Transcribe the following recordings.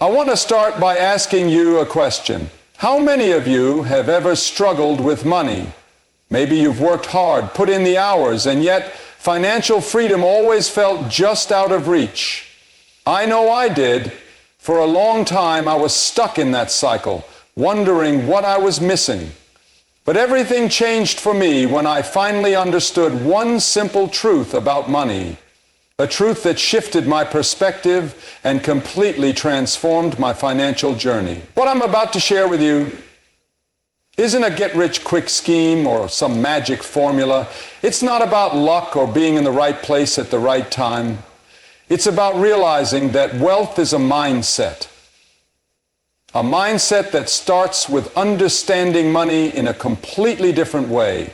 I want to start by asking you a question. How many of you have ever struggled with money? Maybe you've worked hard, put in the hours, and yet financial freedom always felt just out of reach. I know I did. For a long time, I was stuck in that cycle, wondering what I was missing. But everything changed for me when I finally understood one simple truth about money. A truth that shifted my perspective and completely transformed my financial journey. What I'm about to share with you isn't a get-rich-quick scheme or some magic formula. It's not about luck or being in the right place at the right time. It's about realizing that wealth is a mindset. A mindset that starts with understanding money in a completely different way.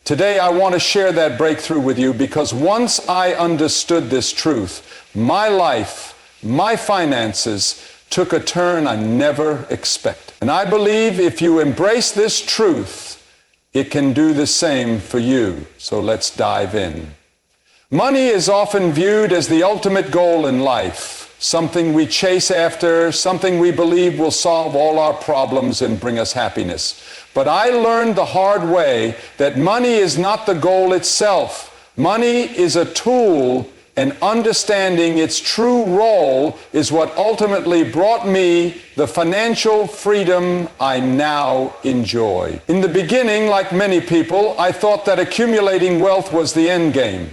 Today, I want to share that breakthrough with you because once I understood this truth, my life, my finances took a turn I never expected. And I believe if you embrace this truth, it can do the same for you. So let's dive in. Money is often viewed as the ultimate goal in life, something we chase after, something we believe will solve all our problems and bring us happiness. But I learned the hard way that money is not the goal itself. Money is a tool, and understanding its true role is what ultimately brought me the financial freedom I now enjoy. In the beginning, like many people, I thought that accumulating wealth was the end game.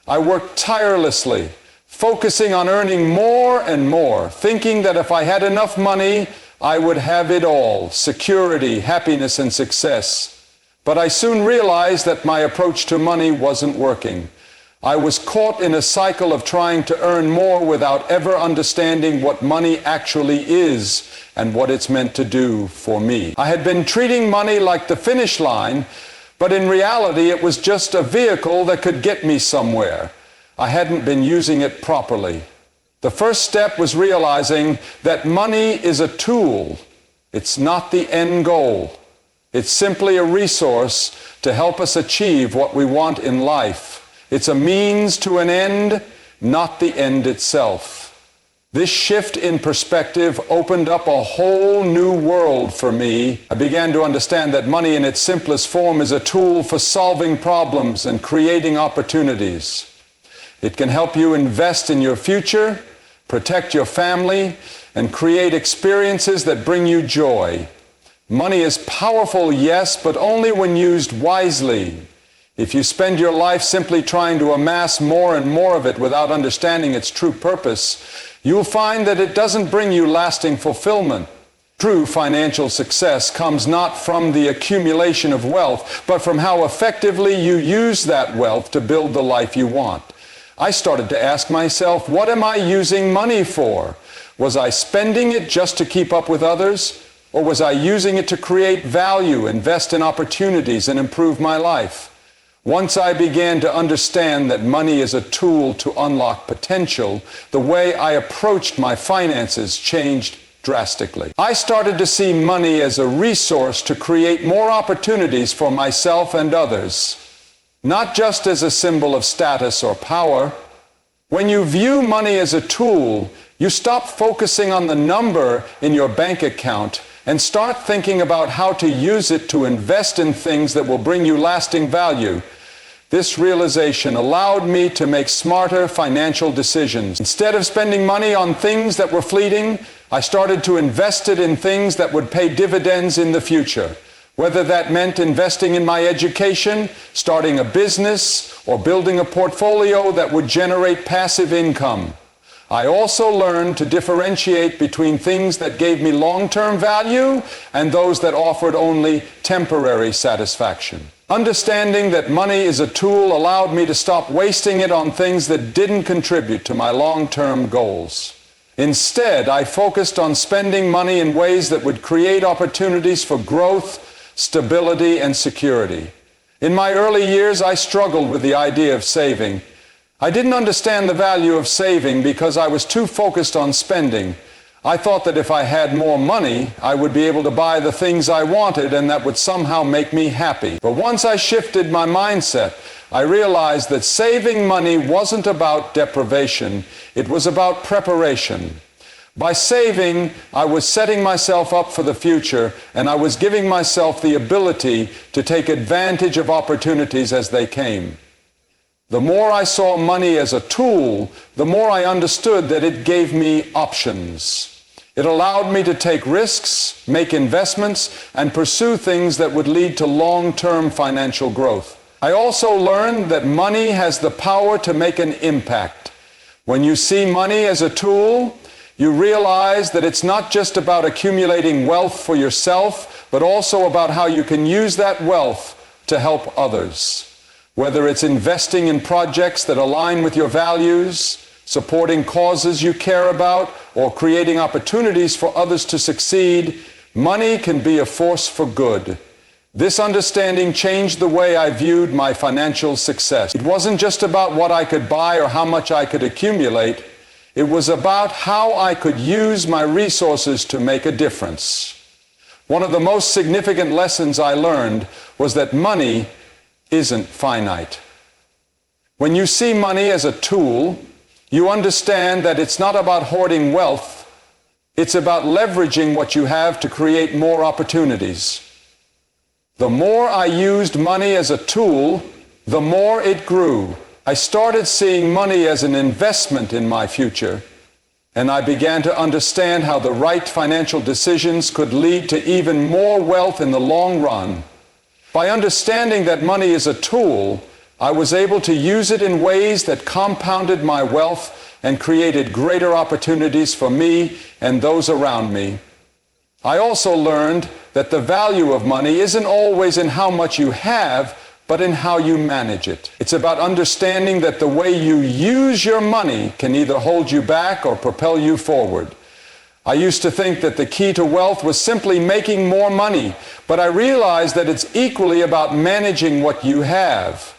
I worked tirelessly, focusing on earning more and more, thinking that if I had enough money, I would have it all: security, happiness, and success. But I soon realized that my approach to money wasn't working. I was caught in a cycle of trying to earn more without ever understanding what money actually is and what it's meant to do for me. I had been treating money like the finish line, but in reality it was just a vehicle that could get me somewhere. I hadn't been using it properly. The first step was realizing that money is a tool. It's not the end goal. It's simply a resource to help us achieve what we want in life. It's a means to an end, not the end itself. This shift in perspective opened up a whole new world for me. I began to understand that money in its simplest form is a tool for solving problems and creating opportunities. It can help you invest in your future, protect your family, and create experiences that bring you joy. Money is powerful, yes, but only when used wisely. If you spend your life simply trying to amass more and more of it without understanding its true purpose, you'll find that it doesn't bring you lasting fulfillment. True financial success comes not from the accumulation of wealth, but from how effectively you use that wealth to build the life you want. I started to ask myself, what am I using money for? Was I spending it just to keep up with others? Or was I using it to create value, invest in opportunities, and improve my life? Once I began to understand that money is a tool to unlock potential, the way I approached my finances changed drastically. I started to see money as a resource to create more opportunities for myself and others. Not just as a symbol of status or power. When you view money as a tool, you stop focusing on the number in your bank account and start thinking about how to use it to invest in things that will bring you lasting value. This realization allowed me to make smarter financial decisions. Instead of spending money on things that were fleeting, I started to invest it in things that would pay dividends in the future. Whether that meant investing in my education, starting a business, or building a portfolio that would generate passive income. I also learned to differentiate between things that gave me long-term value and those that offered only temporary satisfaction. Understanding that money is a tool allowed me to stop wasting it on things that didn't contribute to my long-term goals. Instead, I focused on spending money in ways that would create opportunities for growth, stability, and security. In my early years, I struggled with the idea of saving. I didn't understand the value of saving because I was too focused on spending. I thought that if I had more money, I would be able to buy the things I wanted and that would somehow make me happy. But once I shifted my mindset, I realized that saving money wasn't about deprivation, it was about preparation. By saving, I was setting myself up for the future, and I was giving myself the ability to take advantage of opportunities as they came. The more I saw money as a tool, the more I understood that it gave me options. It allowed me to take risks, make investments, and pursue things that would lead to long-term financial growth. I also learned that money has the power to make an impact. When you see money as a tool, you realize that it's not just about accumulating wealth for yourself, but also about how you can use that wealth to help others. Whether it's investing in projects that align with your values, supporting causes you care about, or creating opportunities for others to succeed, money can be a force for good. This understanding changed the way I viewed my financial success. It wasn't just about what I could buy or how much I could accumulate. It was about how I could use my resources to make a difference. One of the most significant lessons I learned was that money isn't finite. When you see money as a tool, you understand that it's not about hoarding wealth. It's about leveraging what you have to create more opportunities. The more I used money as a tool, the more it grew. I started seeing money as an investment in my future, and I began to understand how the right financial decisions could lead to even more wealth in the long run. By understanding that money is a tool, I was able to use it in ways that compounded my wealth and created greater opportunities for me and those around me. I also learned that the value of money isn't always in how much you have, but in how you manage it. It's about understanding that the way you use your money can either hold you back or propel you forward. I used to think that the key to wealth was simply making more money, but I realized that it's equally about managing what you have.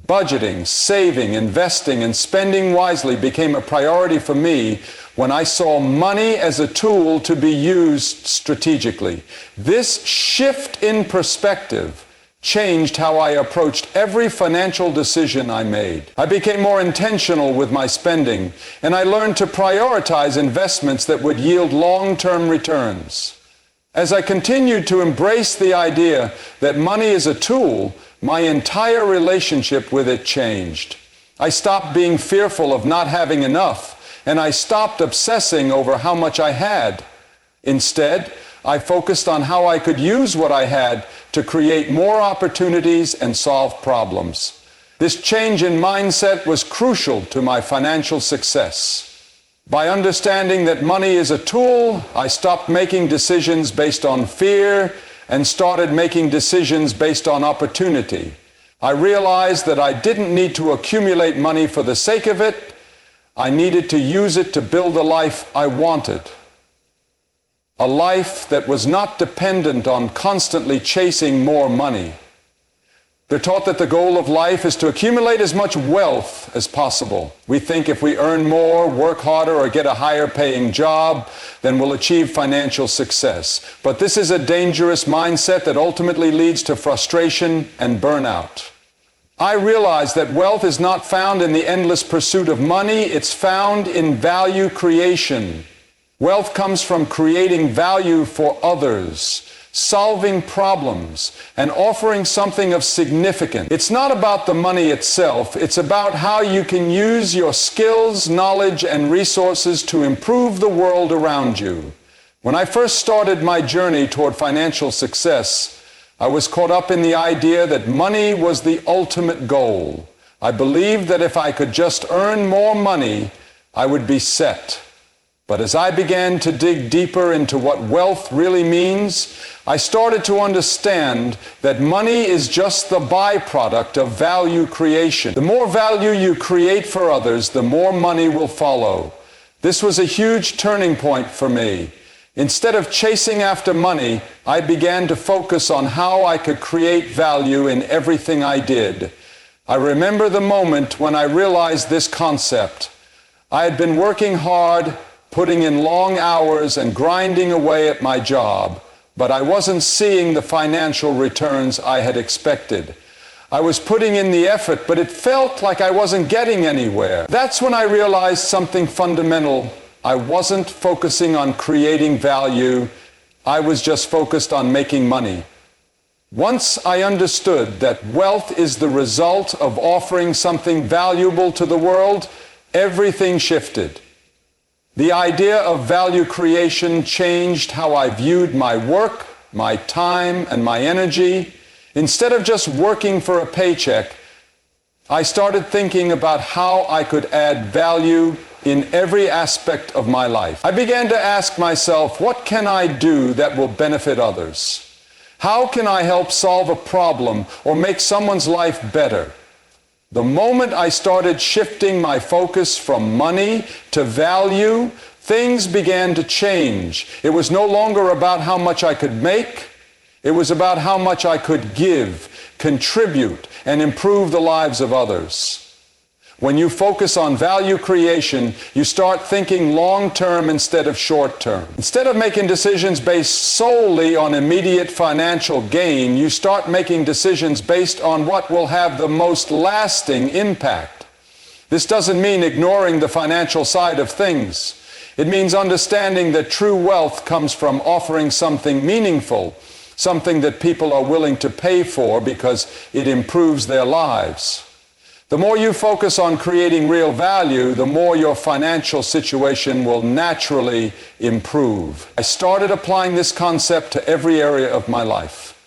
Budgeting, saving, investing, and spending wisely became a priority for me when I saw money as a tool to be used strategically. This shift in perspective changed how I approached every financial decision I made. I became more intentional with my spending, and I learned to prioritize investments that would yield long-term returns. As I continued to embrace the idea that money is a tool, my entire relationship with it changed. I stopped being fearful of not having enough, and I stopped obsessing over how much I had. Instead, I focused on how I could use what I had to create more opportunities and solve problems. This change in mindset was crucial to my financial success. By understanding that money is a tool, I stopped making decisions based on fear and started making decisions based on opportunity. I realized that I didn't need to accumulate money for the sake of it. I needed to use it to build the life I wanted. A life that was not dependent on constantly chasing more money. They're taught that the goal of life is to accumulate as much wealth as possible. We think if we earn more, work harder, or get a higher paying job, then we'll achieve financial success. But this is a dangerous mindset that ultimately leads to frustration and burnout. I realize that wealth is not found in the endless pursuit of money, it's found in value creation. Wealth comes from creating value for others, solving problems, and offering something of significance. It's not about the money itself, it's about how you can use your skills, knowledge, and resources to improve the world around you. When I first started my journey toward financial success, I was caught up in the idea that money was the ultimate goal. I believed that if I could just earn more money, I would be set. But as I began to dig deeper into what wealth really means, I started to understand that money is just the byproduct of value creation. The more value you create for others, the more money will follow. This was a huge turning point for me. Instead of chasing after money, I began to focus on how I could create value in everything I did. I remember the moment when I realized this concept. I had been working hard, putting in long hours and grinding away at my job, but I wasn't seeing the financial returns I had expected. I was putting in the effort, but it felt like I wasn't getting anywhere. That's when I realized something fundamental I wasn't focusing on creating value. I was just focused on making money. Once I understood that wealth is the result of offering something valuable to the world, everything shifted. The idea of value creation changed how I viewed my work, my time, and my energy. Instead of just working for a paycheck, I started thinking about how I could add value in every aspect of my life. I began to ask myself, what can I do that will benefit others? How can I help solve a problem or make someone's life better? The moment I started shifting my focus from money to value, things began to change. It was no longer about how much I could make. It was about how much I could give, contribute, and improve the lives of others. When you focus on value creation, you start thinking long-term instead of short-term. Instead of making decisions based solely on immediate financial gain, you start making decisions based on what will have the most lasting impact. This doesn't mean ignoring the financial side of things. It means understanding that true wealth comes from offering something meaningful, something that people are willing to pay for because it improves their lives. The more you focus on creating real value, the more your financial situation will naturally improve. I started applying this concept to every area of my life.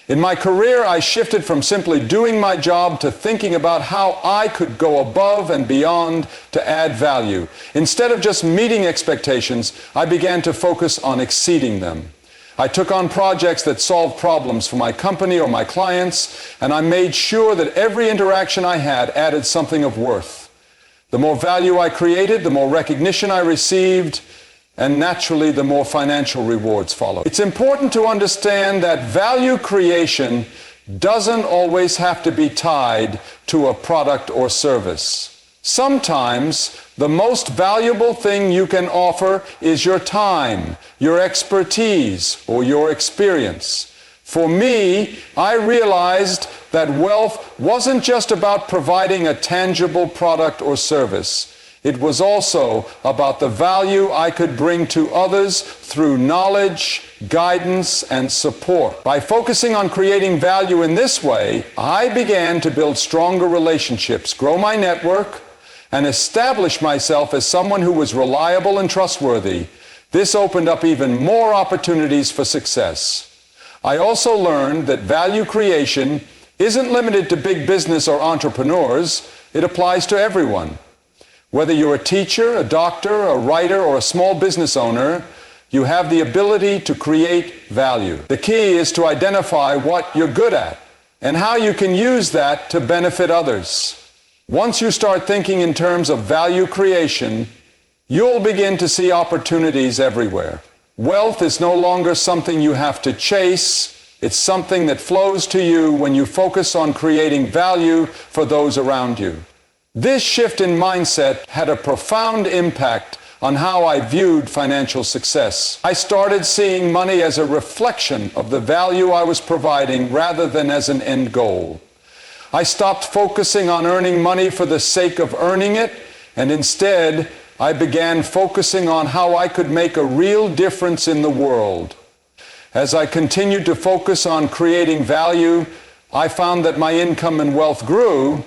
In my career, I shifted from simply doing my job to thinking about how I could go above and beyond to add value. Instead of just meeting expectations, I began to focus on exceeding them. I took on projects that solved problems for my company or my clients, and I made sure that every interaction I had added something of worth. The more value I created, the more recognition I received, and naturally, the more financial rewards followed. It's important to understand that value creation doesn't always have to be tied to a product or service. Sometimes the most valuable thing you can offer is your time, your expertise, or your experience. For me, I realized that wealth wasn't just about providing a tangible product or service. It was also about the value I could bring to others through knowledge, guidance, and support. By focusing on creating value in this way, I began to build stronger relationships, grow my network, and establish myself as someone who was reliable and trustworthy. This opened up even more opportunities for success. I also learned that value creation isn't limited to big business or entrepreneurs. It applies to everyone. Whether you're a teacher, a doctor, a writer, or a small business owner, you have the ability to create value. The key is to identify what you're good at and how you can use that to benefit others. Once you start thinking in terms of value creation, you'll begin to see opportunities everywhere. Wealth is no longer something you have to chase. It's something that flows to you when you focus on creating value for those around you. This shift in mindset had a profound impact on how I viewed financial success. I started seeing money as a reflection of the value I was providing rather than as an end goal. I stopped focusing on earning money for the sake of earning it, and instead, I began focusing on how I could make a real difference in the world. As I continued to focus on creating value, I found that my income and wealth grew,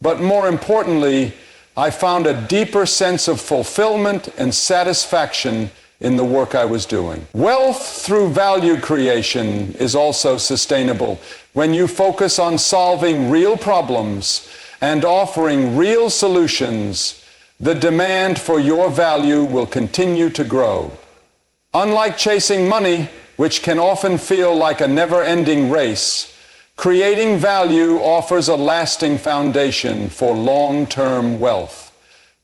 but more importantly, I found a deeper sense of fulfillment and satisfaction in the work I was doing. Wealth through value creation is also sustainable. When you focus on solving real problems and offering real solutions, the demand for your value will continue to grow. Unlike chasing money, which can often feel like a never-ending race, creating value offers a lasting foundation for long-term wealth.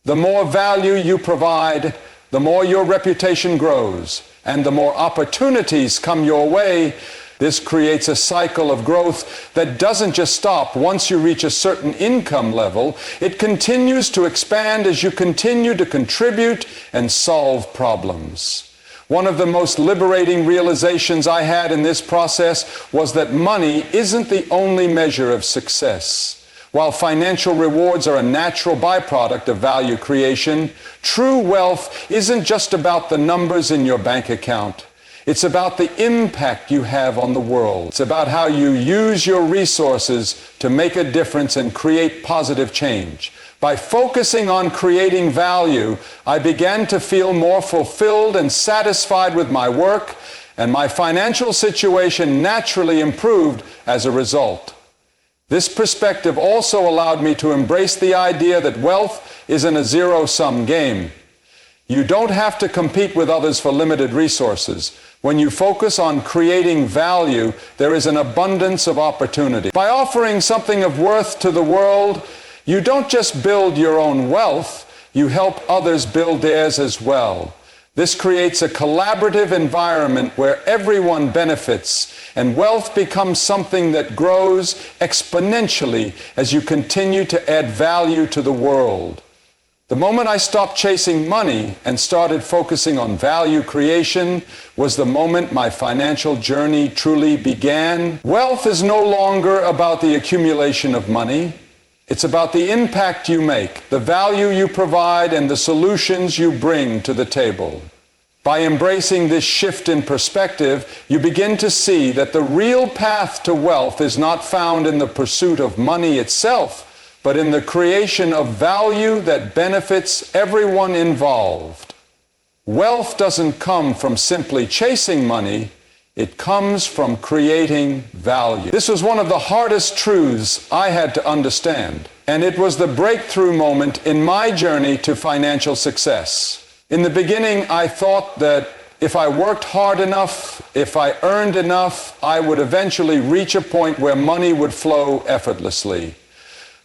The more value you provide, the more your reputation grows, and the more opportunities come your way. This creates a cycle of growth that doesn't just stop once you reach a certain income level. It continues to expand as you continue to contribute and solve problems. One of the most liberating realizations I had in this process was that money isn't the only measure of success. While financial rewards are a natural byproduct of value creation, true wealth isn't just about the numbers in your bank account. It's about the impact you have on the world. It's about how you use your resources to make a difference and create positive change. By focusing on creating value, I began to feel more fulfilled and satisfied with my work, and my financial situation naturally improved as a result. This perspective also allowed me to embrace the idea that wealth isn't a zero-sum game. You don't have to compete with others for limited resources. When you focus on creating value, there is an abundance of opportunity. By offering something of worth to the world, you don't just build your own wealth, you help others build theirs as well. This creates a collaborative environment where everyone benefits, and wealth becomes something that grows exponentially as you continue to add value to the world. The moment I stopped chasing money and started focusing on value creation was the moment my financial journey truly began. Wealth is no longer about the accumulation of money. It's about the impact you make, the value you provide, and the solutions you bring to the table. By embracing this shift in perspective, you begin to see that the real path to wealth is not found in the pursuit of money itself, but in the creation of value that benefits everyone involved. Wealth doesn't come from simply chasing money, it comes from creating value. This was one of the hardest truths I had to understand, and it was the breakthrough moment in my journey to financial success. In the beginning, I thought that if I worked hard enough, if I earned enough, I would eventually reach a point where money would flow effortlessly.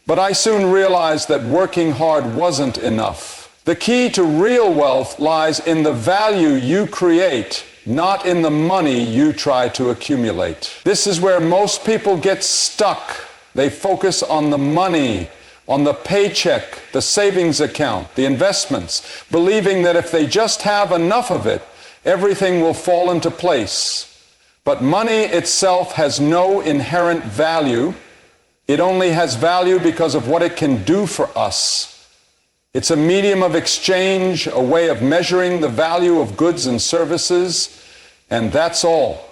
But I soon realized that working hard wasn't enough. The key to real wealth lies in the value you create, not in the money you try to accumulate. This is where most people get stuck. They focus on the money, on the paycheck, the savings account, the investments, believing that if they just have enough of it, everything will fall into place. But money itself has no inherent value. It only has value because of what it can do for us. It's a medium of exchange, a way of measuring the value of goods and services, and that's all.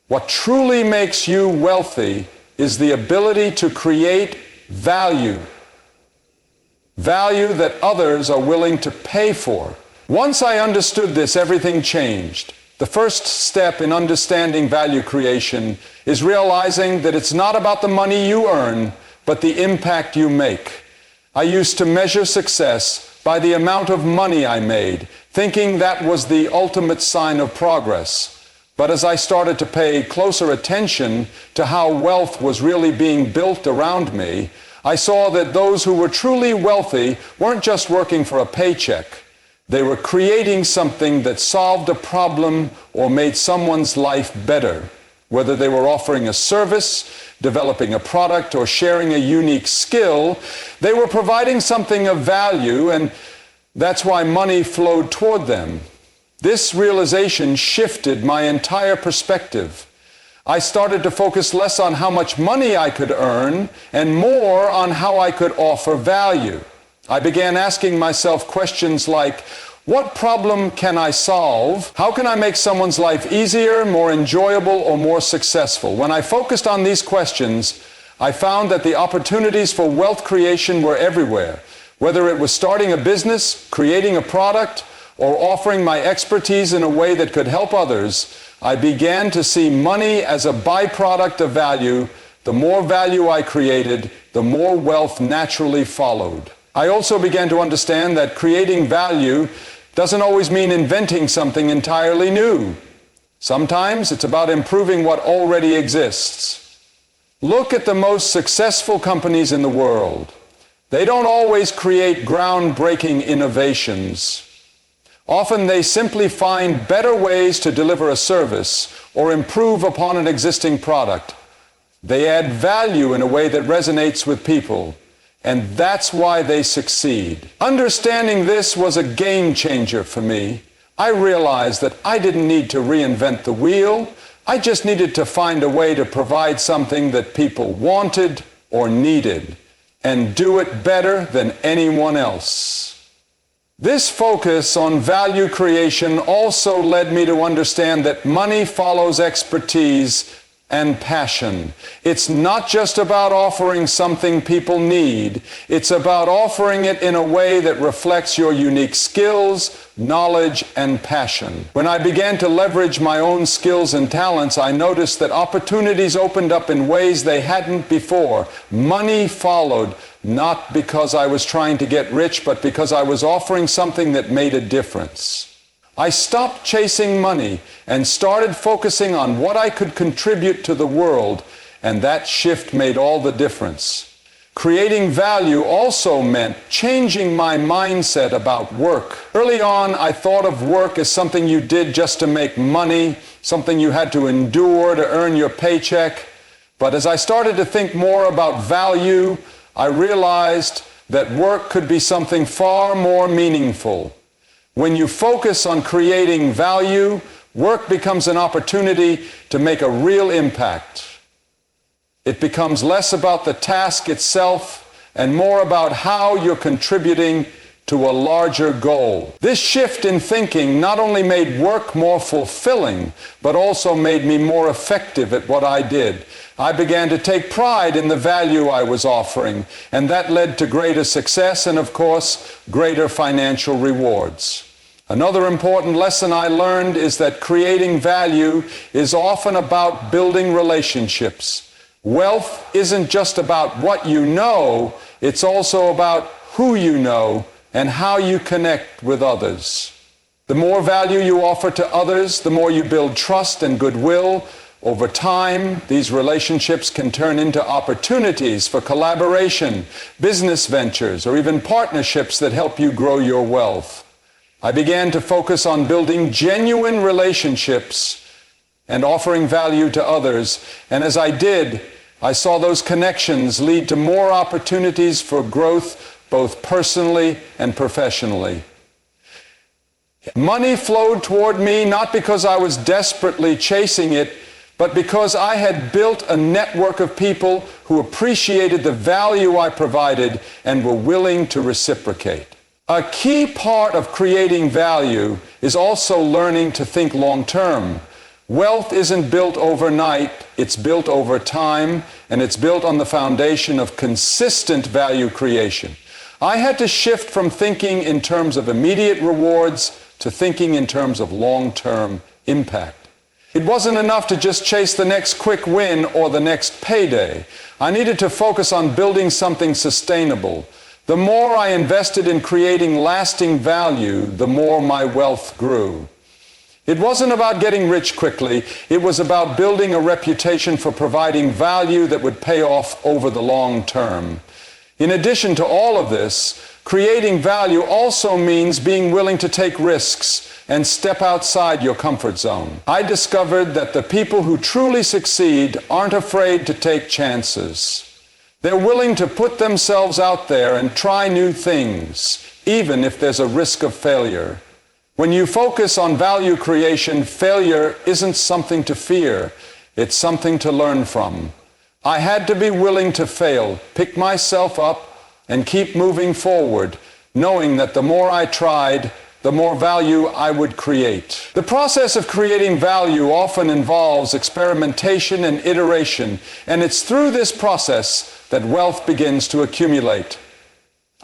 What truly makes you wealthy is the ability to create value. Value that others are willing to pay for. Once I understood this, everything changed. The first step in understanding value creation is realizing that it's not about the money you earn, but the impact you make. I used to measure success by the amount of money I made, thinking that was the ultimate sign of progress. But as I started to pay closer attention to how wealth was really being built around me, I saw that those who were truly wealthy weren't just working for a paycheck. They were creating something that solved a problem or made someone's life better. Whether they were offering a service, developing a product, or sharing a unique skill, they were providing something of value, and that's why money flowed toward them. This realization shifted my entire perspective. I started to focus less on how much money I could earn and more on how I could offer value. I began asking myself questions like, what problem can I solve? How can I make someone's life easier, more enjoyable, or more successful? When I focused on these questions, I found that the opportunities for wealth creation were everywhere. Whether it was starting a business, creating a product, or offering my expertise in a way that could help others, I began to see money as a byproduct of value. The more value I created, the more wealth naturally followed. I also began to understand that creating value doesn't always mean inventing something entirely new. Sometimes it's about improving what already exists. Look at the most successful companies in the world. They don't always create groundbreaking innovations. Often they simply find better ways to deliver a service or improve upon an existing product. They add value in a way that resonates with people, and that's why they succeed. Understanding this was a game changer for me. I realized that I didn't need to reinvent the wheel. I just needed to find a way to provide something that people wanted or needed. and do it better than anyone else. This focus on value creation also led me to understand that money follows expertise and passion. It's not just about offering something people need. It's about offering it in a way that reflects your unique skills, knowledge, and passion. When I began to leverage my own skills and talents, I noticed that opportunities opened up in ways they hadn't before. Money followed, not because I was trying to get rich, but because I was offering something that made a difference. I stopped chasing money and started focusing on what I could contribute to the world, and that shift made all the difference. Creating value also meant changing my mindset about work. Early on, I thought of work as something you did just to make money, something you had to endure to earn your paycheck. But as I started to think more about value, I realized that work could be something far more meaningful. When you focus on creating value, work becomes an opportunity to make a real impact. It becomes less about the task itself and more about how you're contributing to a larger goal. This shift in thinking not only made work more fulfilling, but also made me more effective at what I did. I began to take pride in the value I was offering, and that led to greater success and, of course, greater financial rewards. Another important lesson I learned is that creating value is often about building relationships. Wealth isn't just about what you know, it's also about who you know and how you connect with others. The more value you offer to others, the more you build trust and goodwill. Over time, these relationships can turn into opportunities for collaboration, business ventures, or even partnerships that help you grow your wealth. I began to focus on building genuine relationships and offering value to others. And as I did, I saw those connections lead to more opportunities for growth, both personally and professionally. Money flowed toward me not because I was desperately chasing it, but because I had built a network of people who appreciated the value I provided and were willing to reciprocate. A key part of creating value is also learning to think long-term. Wealth isn't built overnight, it's built over time, and it's built on the foundation of consistent value creation. I had to shift from thinking in terms of immediate rewards to thinking in terms of long-term impact. It wasn't enough to just chase the next quick win or the next payday. I needed to focus on building something sustainable. The more I invested in creating lasting value, the more my wealth grew. It wasn't about getting rich quickly. It was about building a reputation for providing value that would pay off over the long term. In addition to all of this, creating value also means being willing to take risks and step outside your comfort zone. I discovered that the people who truly succeed aren't afraid to take chances. They're willing to put themselves out there and try new things, even if there's a risk of failure. When you focus on value creation, failure isn't something to fear, it's something to learn from. I had to be willing to fail, pick myself up, and keep moving forward, knowing that the more I tried, the more value I would create. The process of creating value often involves experimentation and iteration, and it's through this process that wealth begins to accumulate.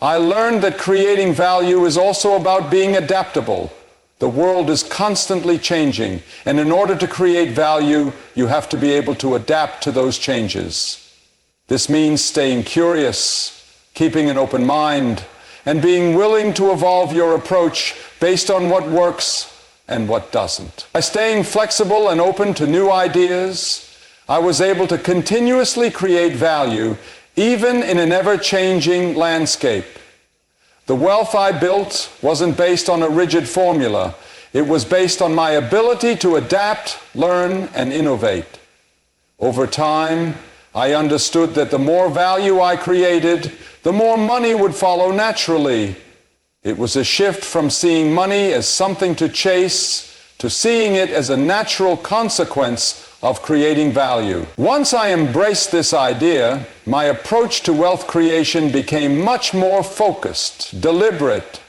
I learned that creating value is also about being adaptable. The world is constantly changing, and in order to create value, you have to be able to adapt to those changes. This means staying curious, keeping an open mind, and being willing to evolve your approach based on what works and what doesn't. By staying flexible and open to new ideas, I was able to continuously create value even in an ever-changing landscape. The wealth I built wasn't based on a rigid formula. It was based on my ability to adapt, learn, and innovate. Over time, I understood that the more value I created, the more money would follow naturally. It was a shift from seeing money as something to chase to seeing it as a natural consequence of creating value. Once I embraced this idea, my approach to wealth creation became much more focused, deliberate,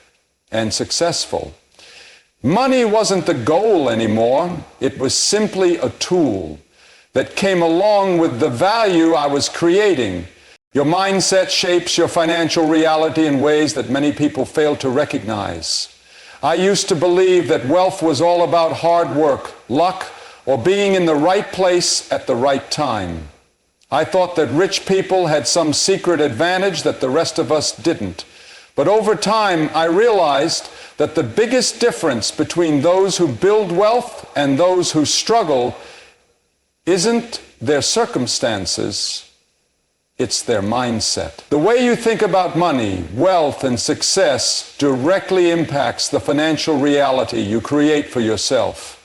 and successful. Money wasn't the goal anymore. It was simply a tool that came along with the value I was creating. Your mindset shapes your financial reality in ways that many people fail to recognize. I used to believe that wealth was all about hard work, luck, or being in the right place at the right time. I thought that rich people had some secret advantage that the rest of us didn't. But over time, I realized that the biggest difference between those who build wealth and those who struggle isn't their circumstances, it's their mindset. The way you think about money, wealth, and success directly impacts the financial reality you create for yourself.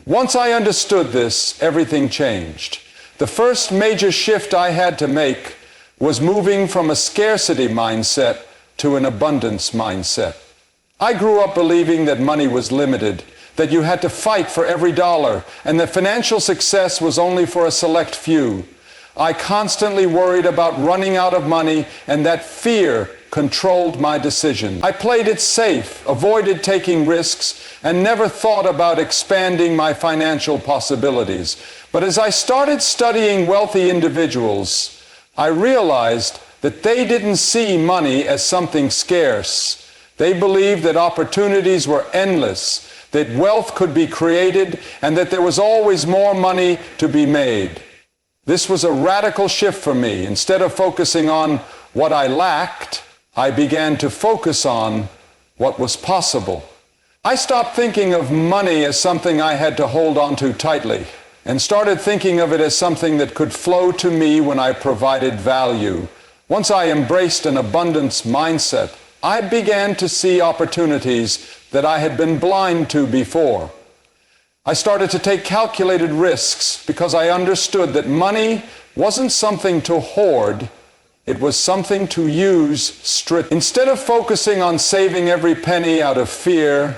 Once I understood this, everything changed. The first major shift I had to make was moving from a scarcity mindset to an abundance mindset. I grew up believing that money was limited, that you had to fight for every dollar, and that financial success was only for a select few. I constantly worried about running out of money, and that fear controlled my decisions. I played it safe, avoided taking risks, and never thought about expanding my financial possibilities. But as I started studying wealthy individuals, I realized that they didn't see money as something scarce. They believed that opportunities were endless, that wealth could be created, and that there was always more money to be made. This was a radical shift for me. Instead of focusing on what I lacked, I began to focus on what was possible. I stopped thinking of money as something I had to hold on to tightly, and started thinking of it as something that could flow to me when I provided value. Once I embraced an abundance mindset, I began to see opportunities that I had been blind to before. I started to take calculated risks because I understood that money wasn't something to hoard, it was something to use Instead of focusing on saving every penny out of fear,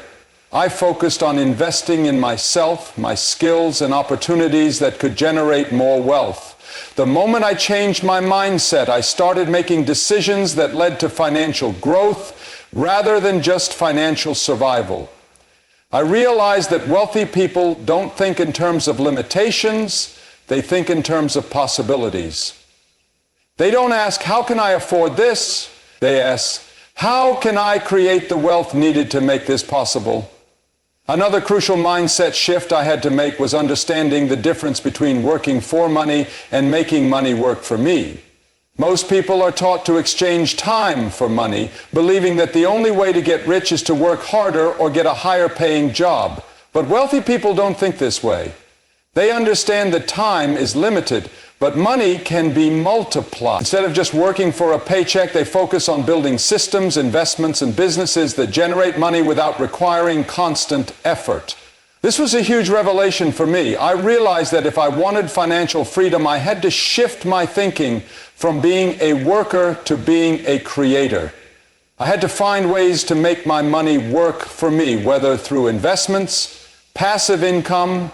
I focused on investing in myself, my skills, and opportunities that could generate more wealth. The moment I changed my mindset, I started making decisions that led to financial growth rather than just financial survival. I realized that wealthy people don't think in terms of limitations, they think in terms of possibilities. They don't ask, how can I afford this? They ask, how can I create the wealth needed to make this possible? Another crucial mindset shift I had to make was understanding the difference between working for money and making money work for me. Most people are taught to exchange time for money, believing that the only way to get rich is to work harder or get a higher paying job. But wealthy people don't think this way. They understand that time is limited, but money can be multiplied. Instead of just working for a paycheck, they focus on building systems, investments, and businesses that generate money without requiring constant effort. This was a huge revelation for me. I realized that if I wanted financial freedom, I had to shift my thinking from being a worker to being a creator. I had to find ways to make my money work for me, whether through investments, passive income,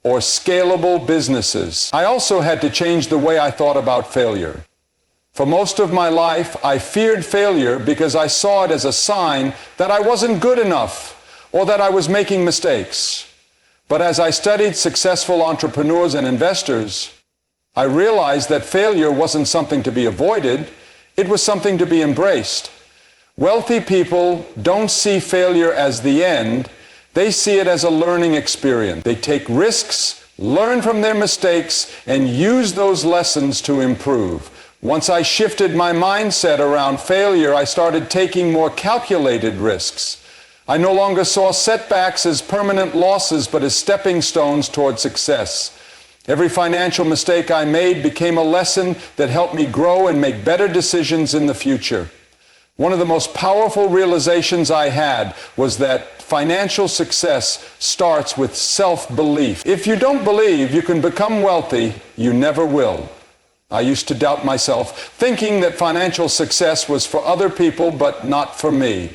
or scalable businesses. I also had to change the way I thought about failure. For most of my life, I feared failure because I saw it as a sign that I wasn't good enough or that I was making mistakes. But as I studied successful entrepreneurs and investors, I realized that failure wasn't something to be avoided, it was something to be embraced. Wealthy people don't see failure as the end, they see it as a learning experience. They take risks, learn from their mistakes, and use those lessons to improve. Once I shifted my mindset around failure, I started taking more calculated risks. I no longer saw setbacks as permanent losses, but as stepping stones toward success. Every financial mistake I made became a lesson that helped me grow and make better decisions in the future. One of the most powerful realizations I had was that financial success starts with self-belief. If you don't believe you can become wealthy, you never will. I used to doubt myself, thinking that financial success was for other people but not for me.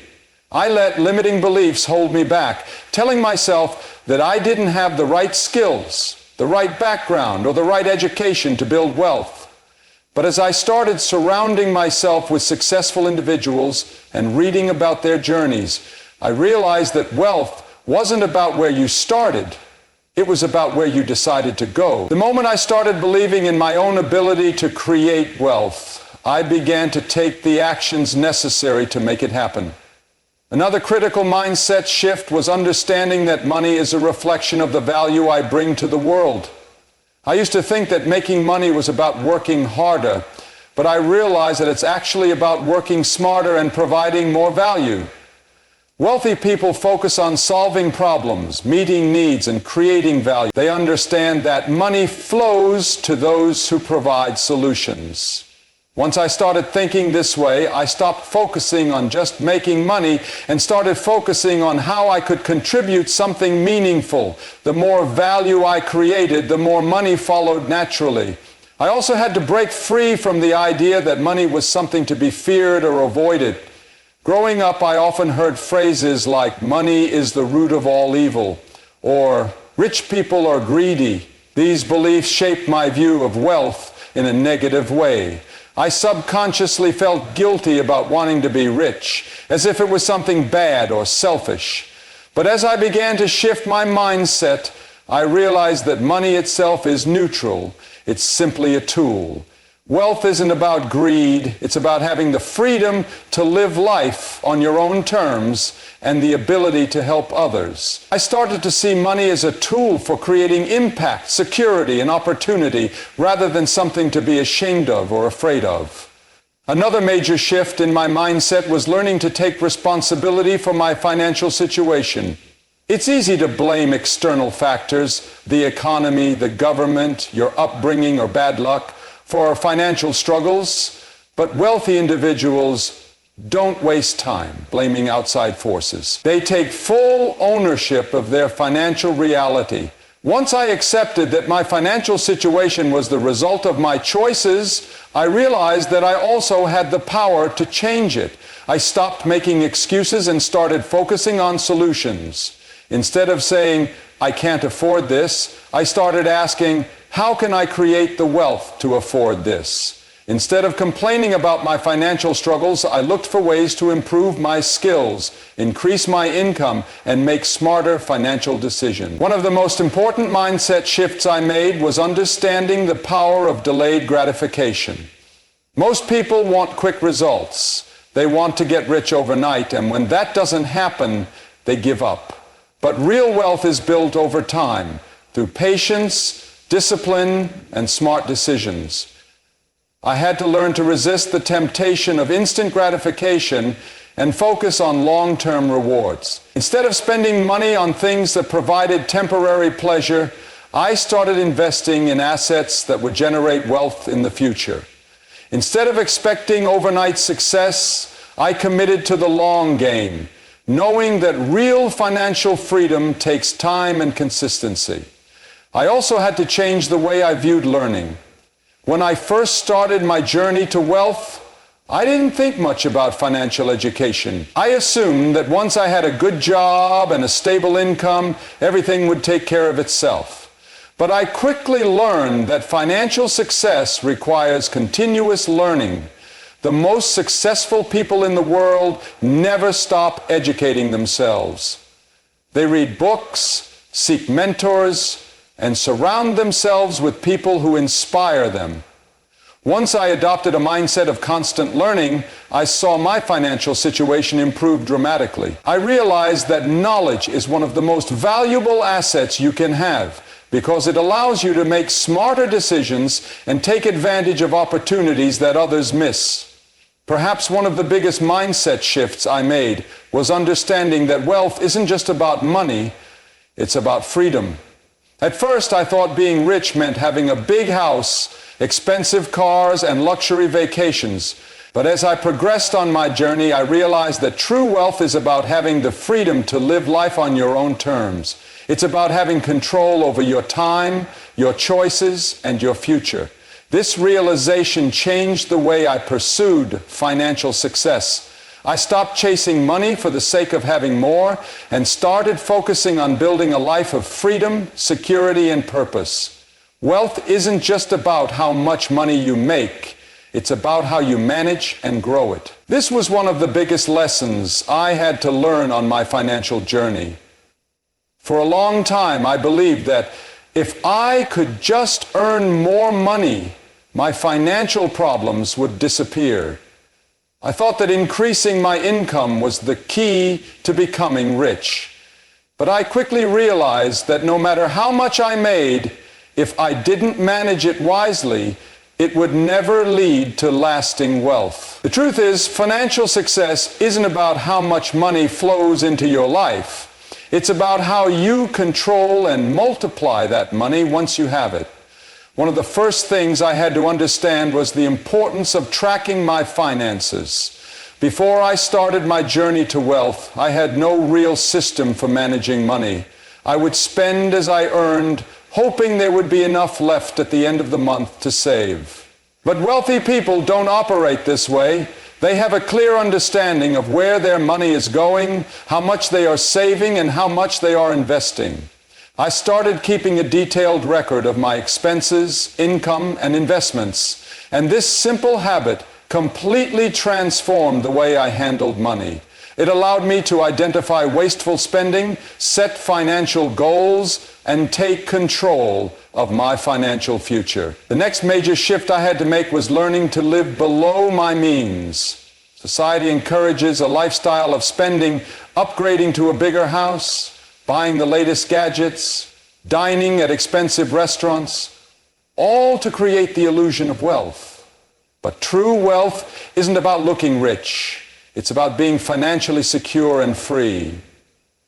I let limiting beliefs hold me back, telling myself that I didn't have the right skills, the right background, or the right education to build wealth. But as I started surrounding myself with successful individuals and reading about their journeys, I realized that wealth wasn't about where you started. It was about where you decided to go. The moment I started believing in my own ability to create wealth, I began to take the actions necessary to make it happen. Another critical mindset shift was understanding that money is a reflection of the value I bring to the world. I used to think that making money was about working harder, but I realized that it's actually about working smarter and providing more value. Wealthy people focus on solving problems, meeting needs, and creating value. They understand that money flows to those who provide solutions. Once I started thinking this way, I stopped focusing on just making money and started focusing on how I could contribute something meaningful. The more value I created, the more money followed naturally. I also had to break free from the idea that money was something to be feared or avoided. Growing up, I often heard phrases like, "Money is the root of all evil," or "Rich people are greedy." These beliefs shaped my view of wealth in a negative way. I subconsciously felt guilty about wanting to be rich, as if it was something bad or selfish. But as I began to shift my mindset, I realized that money itself is neutral. It's simply a tool. Wealth isn't about greed. It's about having the freedom to live life on your own terms and the ability to help others. I started to see money as a tool for creating impact, security, and opportunity, rather than something to be ashamed of or afraid of. Another major shift in my mindset was learning to take responsibility for my financial situation. It's easy to blame external factors, the economy, the government, your upbringing, or bad luck, for financial struggles, but wealthy individuals don't waste time blaming outside forces. They take full ownership of their financial reality. Once I accepted that my financial situation was the result of my choices, I realized that I also had the power to change it. I stopped making excuses and started focusing on solutions. Instead of saying, "I can't afford this," I started asking, "How can I create the wealth to afford this?" Instead of complaining about my financial struggles, I looked for ways to improve my skills, increase my income, and make smarter financial decisions. One of the most important mindset shifts I made was understanding the power of delayed gratification. Most people want quick results. They want to get rich overnight, and when that doesn't happen, they give up. But real wealth is built over time, through patience, discipline, and smart decisions. I had to learn to resist the temptation of instant gratification and focus on long-term rewards. Instead of spending money on things that provided temporary pleasure, I started investing in assets that would generate wealth in the future. Instead of expecting overnight success, I committed to the long game, knowing that real financial freedom takes time and consistency. I also had to change the way I viewed learning. When I first started my journey to wealth, I didn't think much about financial education. I assumed that once I had a good job and a stable income, everything would take care of itself. But I quickly learned that financial success requires continuous learning. The most successful people in the world never stop educating themselves. They read books, seek mentors, and surround themselves with people who inspire them. Once I adopted a mindset of constant learning, I saw my financial situation improve dramatically. I realized that knowledge is one of the most valuable assets you can have, because it allows you to make smarter decisions and take advantage of opportunities that others miss. Perhaps one of the biggest mindset shifts I made was understanding that wealth isn't just about money, it's about freedom. At first, I thought being rich meant having a big house, expensive cars, and luxury vacations. But as I progressed on my journey, I realized that true wealth is about having the freedom to live life on your own terms. It's about having control over your time, your choices, and your future. This realization changed the way I pursued financial success. I stopped chasing money for the sake of having more and started focusing on building a life of freedom, security, and purpose. Wealth isn't just about how much money you make. It's about how you manage and grow it. This was one of the biggest lessons I had to learn on my financial journey. For a long time, I believed that if I could just earn more money, my financial problems would disappear. I thought that increasing my income was the key to becoming rich. But I quickly realized that no matter how much I made, if I didn't manage it wisely, it would never lead to lasting wealth. The truth is, financial success isn't about how much money flows into your life. It's about how you control and multiply that money once you have it. One of the first things I had to understand was the importance of tracking my finances. Before I started my journey to wealth, I had no real system for managing money. I would spend as I earned, hoping there would be enough left at the end of the month to save. But wealthy people don't operate this way. They have a clear understanding of where their money is going, how much they are saving, and how much they are investing. I started keeping a detailed record of my expenses, income, and investments, and this simple habit completely transformed the way I handled money. It allowed me to identify wasteful spending, set financial goals, and take control of my financial future. The next major shift I had to make was learning to live below my means. Society encourages a lifestyle of spending, upgrading to a bigger house, buying the latest gadgets, dining at expensive restaurants, all to create the illusion of wealth. But true wealth isn't about looking rich. It's about being financially secure and free.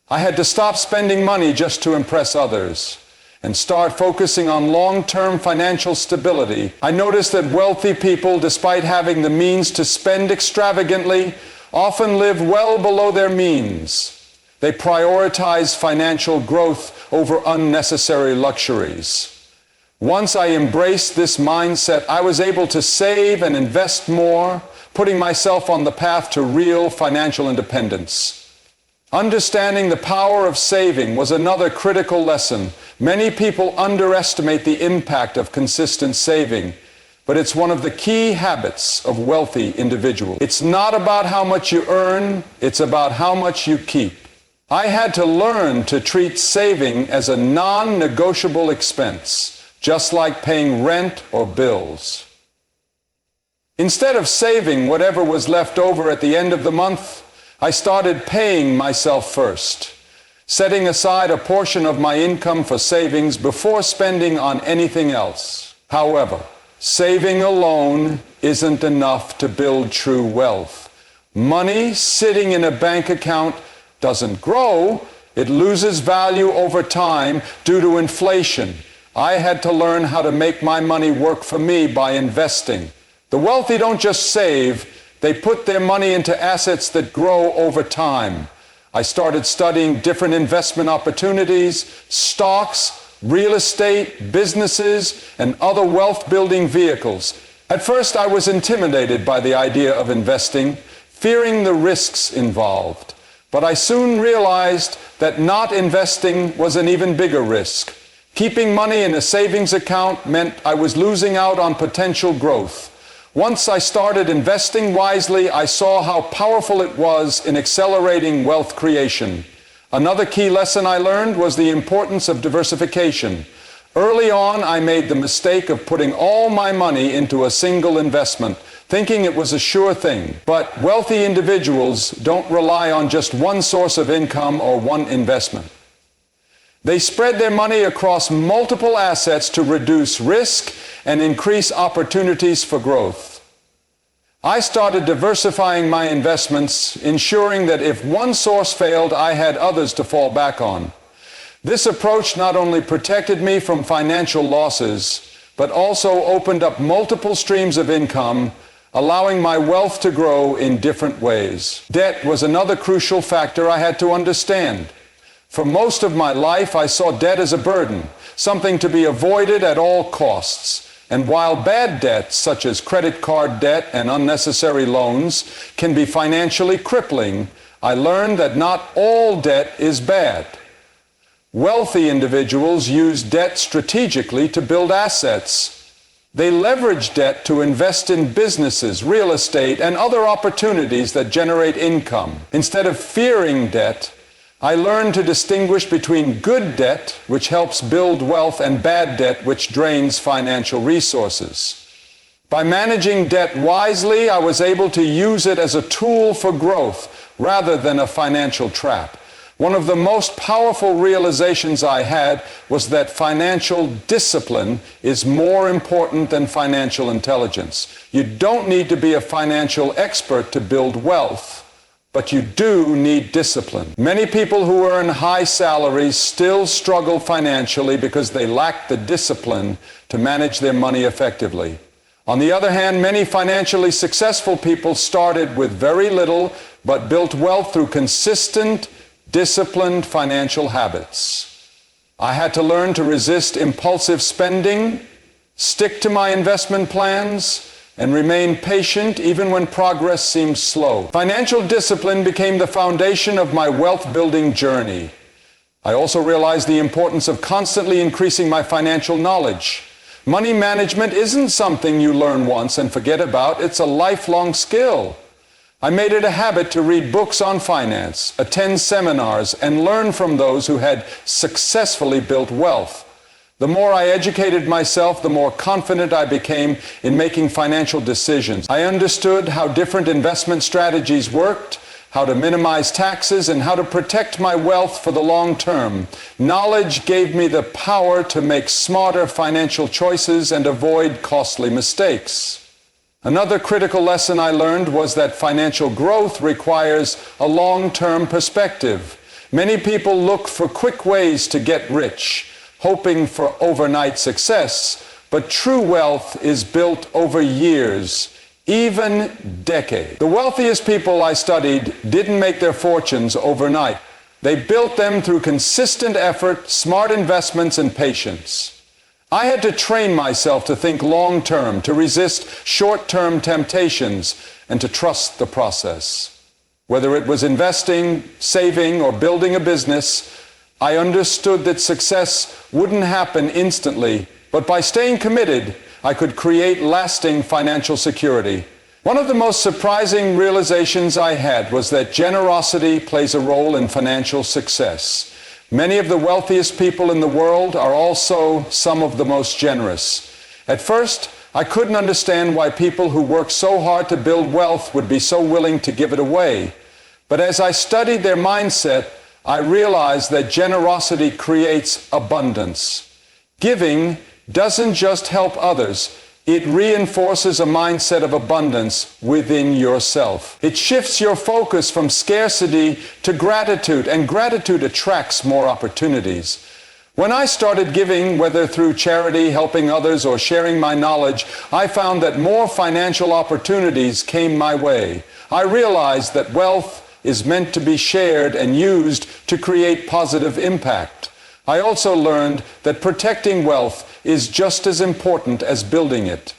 I had to stop spending money just to impress others and start focusing on long-term financial stability. I noticed that wealthy people, despite having the means to spend extravagantly, often live well below their means. They prioritize financial growth over unnecessary luxuries. Once I embraced this mindset, I was able to save and invest more, putting myself on the path to real financial independence. Understanding the power of saving was another critical lesson. Many people underestimate the impact of consistent saving, but it's one of the key habits of wealthy individuals. It's not about how much you earn, it's about how much you keep. I had to learn to treat saving as a non-negotiable expense, just like paying rent or bills. Instead of saving whatever was left over at the end of the month, I started paying myself first, setting aside a portion of my income for savings before spending on anything else. However, saving alone isn't enough to build true wealth. Money sitting in a bank account doesn't grow, it loses value over time due to inflation. I had to learn how to make my money work for me by investing. The wealthy don't just save, they put their money into assets that grow over time. I started studying different investment opportunities, stocks, real estate, businesses, and other wealth-building vehicles. At first, I was intimidated by the idea of investing, fearing the risks involved. But I soon realized that not investing was an even bigger risk. Keeping money in a savings account meant I was losing out on potential growth. Once I started investing wisely, I saw how powerful it was in accelerating wealth creation. Another key lesson I learned was the importance of diversification. Early on, I made the mistake of putting all my money into a single investment, thinking it was a sure thing. But wealthy individuals don't rely on just one source of income or one investment. They spread their money across multiple assets to reduce risk and increase opportunities for growth. I started diversifying my investments, ensuring that if one source failed, I had others to fall back on. This approach not only protected me from financial losses, but also opened up multiple streams of income, allowing my wealth to grow in different ways. Debt was another crucial factor I had to understand. For most of my life, I saw debt as a burden, something to be avoided at all costs. And while bad debts, such as credit card debt and unnecessary loans, can be financially crippling, I learned that not all debt is bad. Wealthy individuals use debt strategically to build assets. They leverage debt to invest in businesses, real estate, and other opportunities that generate income. Instead of fearing debt, I learned to distinguish between good debt, which helps build wealth, and bad debt, which drains financial resources. By managing debt wisely, I was able to use it as a tool for growth rather than a financial trap. One of the most powerful realizations I had was that financial discipline is more important than financial intelligence. You don't need to be a financial expert to build wealth, but you do need discipline. Many people who earn high salaries still struggle financially because they lack the discipline to manage their money effectively. On the other hand, many financially successful people started with very little but built wealth through consistent, disciplined financial habits. I had to learn to resist impulsive spending, stick to my investment plans, and remain patient even when progress seemed slow. Financial discipline became the foundation of my wealth-building journey. I also realized the importance of constantly increasing my financial knowledge. Money management isn't something you learn once and forget about. It's a lifelong skill. I made it a habit to read books on finance, attend seminars, and learn from those who had successfully built wealth. The more I educated myself, the more confident I became in making financial decisions. I understood how different investment strategies worked, how to minimize taxes, and how to protect my wealth for the long term. Knowledge gave me the power to make smarter financial choices and avoid costly mistakes. Another critical lesson I learned was that financial growth requires a long-term perspective. Many people look for quick ways to get rich, hoping for overnight success, but true wealth is built over years, even decades. The wealthiest people I studied didn't make their fortunes overnight. They built them through consistent effort, smart investments, and patience. I had to train myself to think long-term, to resist short-term temptations, and to trust the process. Whether it was investing, saving, or building a business, I understood that success wouldn't happen instantly, but by staying committed, I could create lasting financial security. One of the most surprising realizations I had was that generosity plays a role in financial success. Many of the wealthiest people in the world are also some of the most generous. At first, I couldn't understand why people who work so hard to build wealth would be so willing to give it away. But as I studied their mindset, I realized that generosity creates abundance. Giving doesn't just help others, it reinforces a mindset of abundance within yourself. It shifts your focus from scarcity to gratitude, and gratitude attracts more opportunities. When I started giving, whether through charity, helping others, or sharing my knowledge, I found that more financial opportunities came my way. I realized that wealth is meant to be shared and used to create positive impact. I also learned that protecting wealth is just as important as building it.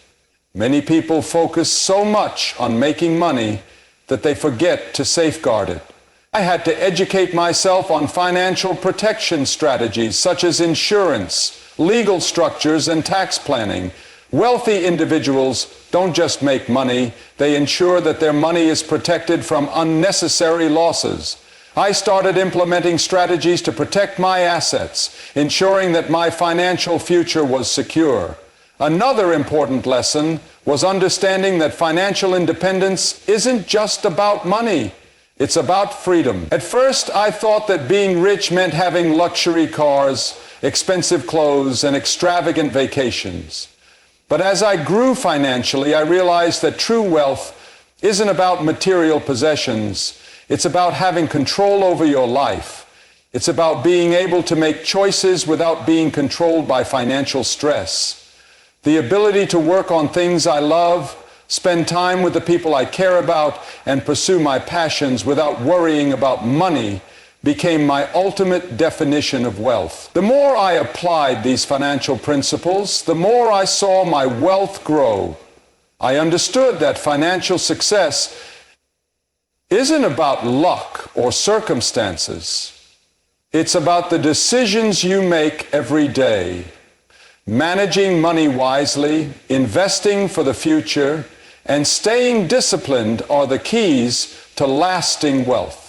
Many people focus so much on making money that they forget to safeguard it. I had to educate myself on financial protection strategies such as insurance, legal structures, and tax planning. Wealthy individuals don't just make money, they ensure that their money is protected from unnecessary losses. I started implementing strategies to protect my assets, ensuring that my financial future was secure. Another important lesson was understanding that financial independence isn't just about money, it's about freedom. At first, I thought that being rich meant having luxury cars, expensive clothes, and extravagant vacations. But as I grew financially, I realized that true wealth isn't about material possessions. It's about having control over your life. It's about being able to make choices without being controlled by financial stress. The ability to work on things I love, spend time with the people I care about, and pursue my passions without worrying about money became my ultimate definition of wealth. The more I applied these financial principles, the more I saw my wealth grow. I understood that financial success isn't about luck or circumstances. It's about the decisions you make every day. Managing money wisely, investing for the future, and staying disciplined are the keys to lasting wealth.